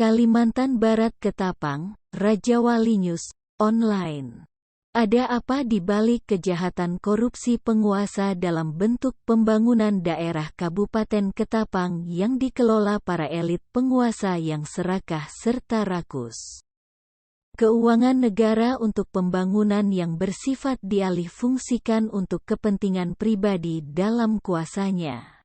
Kalimantan Barat Ketapang, Rajawali News, online. Ada apa di balik kejahatan korupsi penguasa dalam bentuk pembangunan daerah Kabupaten Ketapang yang dikelola para elit penguasa yang serakah serta rakus? Keuangan negara untuk pembangunan yang bersifat dialihfungsikan untuk kepentingan pribadi dalam kuasanya.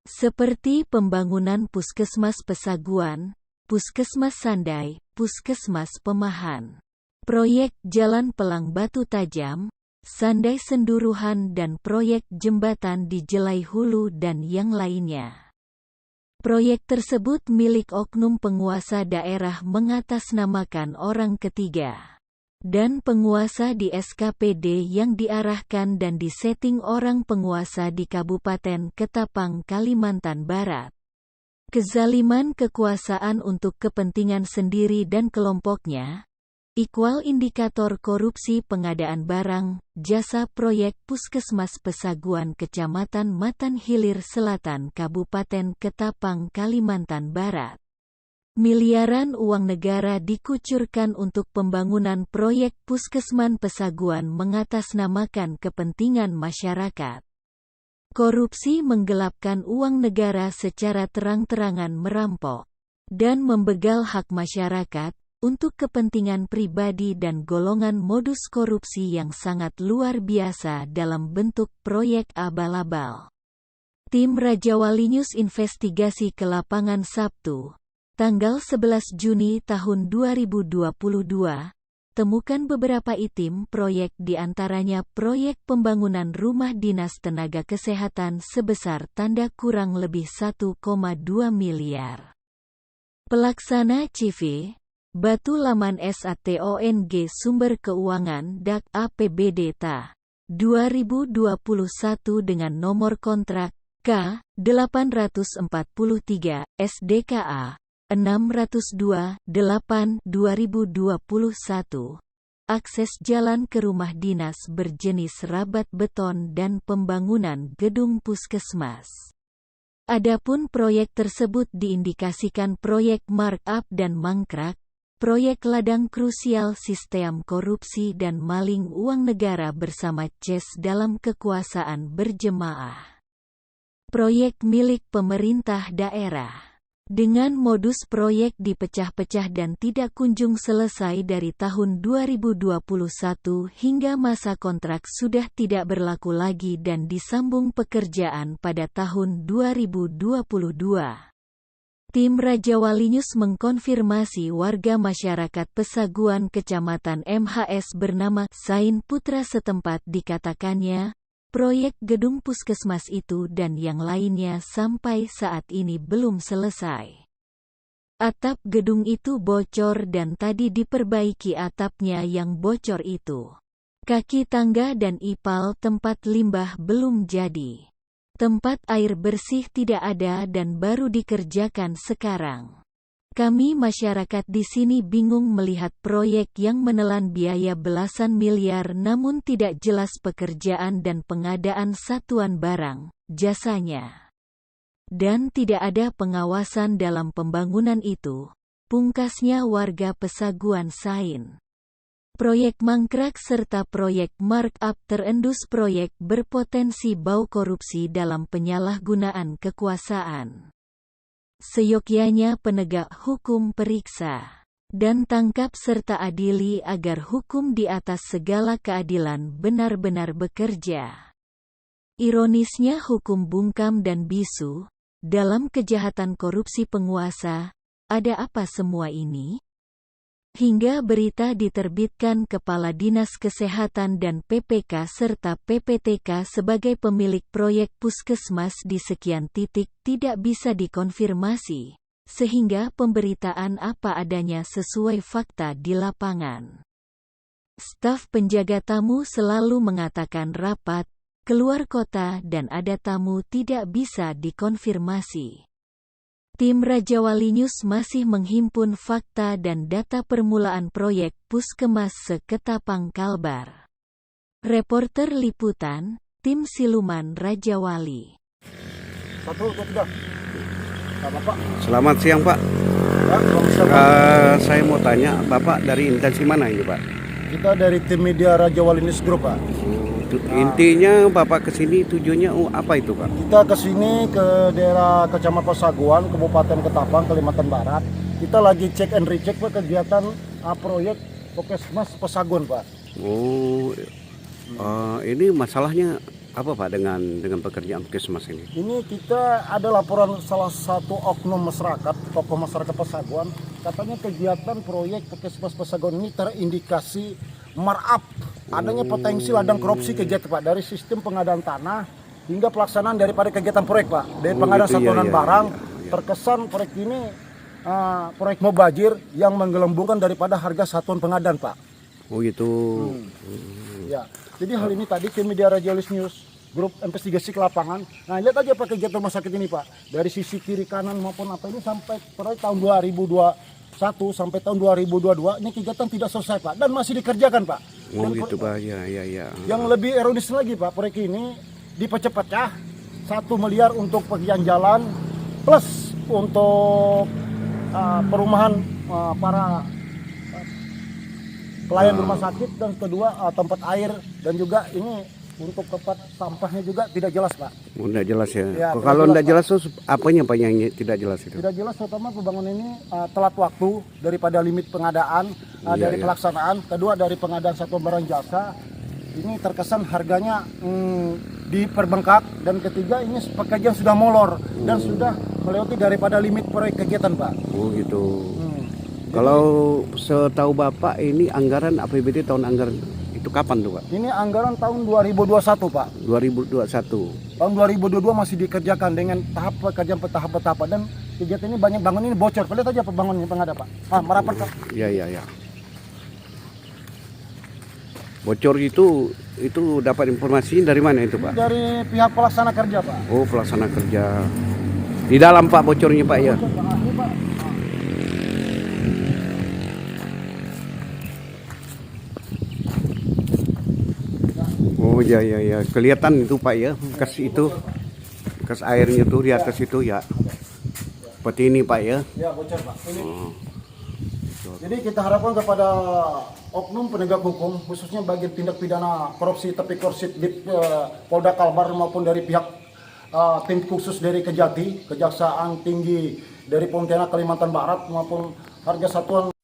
Seperti pembangunan Puskesmas Pesaguan, Puskesmas Sandai, Puskesmas Pemahan, proyek Jalan Pelang Batu Tajam, Sandai Senduruhan dan proyek jembatan di Jelai Hulu dan yang lainnya. Proyek tersebut milik oknum penguasa daerah mengatasnamakan orang ketiga. Dan penguasa di SKPD yang diarahkan dan disetting orang penguasa di Kabupaten Ketapang, Kalimantan Barat. Kezaliman kekuasaan untuk kepentingan sendiri dan kelompoknya, equal indikator korupsi pengadaan barang, jasa proyek Puskesmas Pesaguan Kecamatan Matan Hilir Selatan Kabupaten Ketapang, Kalimantan Barat. Miliaran uang negara dikucurkan untuk pembangunan proyek Puskesmas Pesaguan mengatasnamakan kepentingan masyarakat. Korupsi menggelapkan uang negara secara terang-terangan merampok dan membegal hak masyarakat untuk kepentingan pribadi dan golongan modus korupsi yang sangat luar biasa dalam bentuk proyek abal-abal. Tim Rajawali News investigasi ke lapangan Sabtu, tanggal 11 Juni tahun 2022, temukan beberapa item proyek di antaranya proyek pembangunan rumah dinas tenaga kesehatan sebesar tanda kurang lebih 1,2 miliar. Pelaksana CV Batu Laman SATONG Sumber Keuangan DAK APBD Ta. 2021 dengan nomor kontrak K843 SDKA 602/8/2021. Akses jalan ke rumah dinas berjenis rabat beton dan pembangunan gedung puskesmas. Adapun proyek tersebut diindikasikan proyek markup dan mangkrak, proyek ladang krusial sistem korupsi dan maling uang negara bersama CES dalam kekuasaan berjemaah. Proyek milik pemerintah daerah. Dengan modus proyek dipecah-pecah dan tidak kunjung selesai dari tahun 2021 hingga masa kontrak sudah tidak berlaku lagi dan disambung pekerjaan pada tahun 2022. Tim Rajawali News mengkonfirmasi warga masyarakat Pesaguan Kecamatan MHS bernama Sain Putra setempat dikatakannya, proyek gedung puskesmas itu dan yang lainnya sampai saat ini belum selesai. Atap gedung itu bocor dan tadi diperbaiki atapnya yang bocor itu. Kaki tangga dan ipal tempat limbah belum jadi. Tempat air bersih tidak ada dan baru dikerjakan sekarang. Kami masyarakat di sini bingung melihat proyek yang menelan biaya belasan miliar namun tidak jelas pekerjaan dan pengadaan satuan barang, jasanya. Dan tidak ada pengawasan dalam pembangunan itu, pungkasnya warga Pesaguan Sain. Proyek mangkrak serta proyek markup terendus proyek berpotensi bau korupsi dalam penyalahgunaan kekuasaan. Seyogyanya penegak hukum periksa dan tangkap serta adili agar hukum di atas segala keadilan benar-benar bekerja. Ironisnya hukum bungkam dan bisu, dalam kejahatan korupsi penguasa, ada apa semua ini? Hingga berita diterbitkan Kepala Dinas Kesehatan dan PPK serta PPTK sebagai pemilik proyek puskesmas di sekian titik tidak bisa dikonfirmasi, sehingga pemberitaan apa adanya sesuai fakta di lapangan. Staf penjaga tamu selalu mengatakan rapat, keluar kota dan ada tamu tidak bisa dikonfirmasi. Tim Rajawali News masih menghimpun fakta dan data permulaan proyek Puskesmas Ketapang Kalbar. Reporter Liputan, Tim Siluman Rajawali. Selamat siang, Pak. Ya, Saya mau tanya, Bapak dari instansi mana ini, Pak? kita dari tim media Raja Wali News Group, Pak. Intinya Bapak kesini tujuannya apa itu, Pak? Kita ke sini ke daerah Kecamatan Pesaguan, Kabupaten Ketapang, Kalimantan Barat. Kita lagi cek and recheck Pak kegiatan proyek Puskesmas Pesaguan, Pak. Oh, ini masalahnya apa, Pak, dengan pekerjaan Puskesmas ini? Ini kita ada laporan salah satu oknum masyarakat, tokoh masyarakat Pesaguan, katanya kegiatan proyek Puskesmas Pesaguan ini terindikasi markup, adanya potensi ladang korupsi kegiatan, Pak, dari sistem pengadaan tanah hingga pelaksanaan daripada kegiatan proyek, Pak, dari pengadaan gitu, satuan barang. ya. Terkesan proyek ini proyek mubazir yang menggelembungkan daripada harga satuan pengadaan, Pak. Oh gitu. Ya, jadi hal ini tadi tim media Rajalis News grup investigasi ke lapangan. Nah, lihat aja Pak kegiatan rumah sakit ini, Pak. Dari sisi kiri kanan maupun apa ini sampai tahun 2021 sampai tahun 2022 ini kegiatan tidak selesai, Pak, dan masih dikerjakan, Pak. Oh Dan gitu, Pak. Ya. yang lebih ironis lagi, Pak, proyek ini dipecah-pecah 1 miliar untuk pekerjaan jalan plus untuk perumahan para pelayan rumah sakit, dan kedua tempat air, dan juga ini untuk tempat sampahnya juga tidak jelas, Pak. Oh, tidak jelas ya. Ya, Kalau tidak jelas tuh apanya, Pak, yang tidak jelas itu? Tidak jelas, terutama pembangunan ini telat waktu daripada limit pengadaan, dari pelaksanaan, kedua dari pengadaan satuan barang jasa. Ini terkesan harganya diperbengkak, dan ketiga ini pekerjaan sudah molor dan sudah melewati daripada limit proyek kegiatan, Pak. Oh gitu. Kalau setahu Bapak ini anggaran APBD tahun anggaran itu kapan tuh, Pak? Ini anggaran tahun 2021, Pak. 2021. Tahun 2022 masih dikerjakan dengan tahap pekerjaan bertahap-tahap, dan kegiatan ini banyak bangun ini bocor. Lihat aja pembangunan yang ada, Pak. Merapat, Pak. Iya. Bocor itu dapat informasinya dari mana itu, Pak? Dari pihak pelaksana kerja, Pak. Oh, pelaksana kerja. Di dalam, Pak, bocornya, Pak, ya? Bocor, Pak. Ini, Pak. Oh ya. Kelihatan itu, Pak, ya. Bekas airnya tuh di atas itu ya. Seperti ini, Pak, ya. Ya, bocor, Pak. Ini. Jadi kita harapkan kepada oknum penegak hukum, khususnya bagi tindak pidana korupsi tapi korupsi di Polda Kalbar maupun dari pihak tim khusus dari Kejati, Kejaksaan Tinggi dari Pontianak Kalimantan Barat maupun harga satuan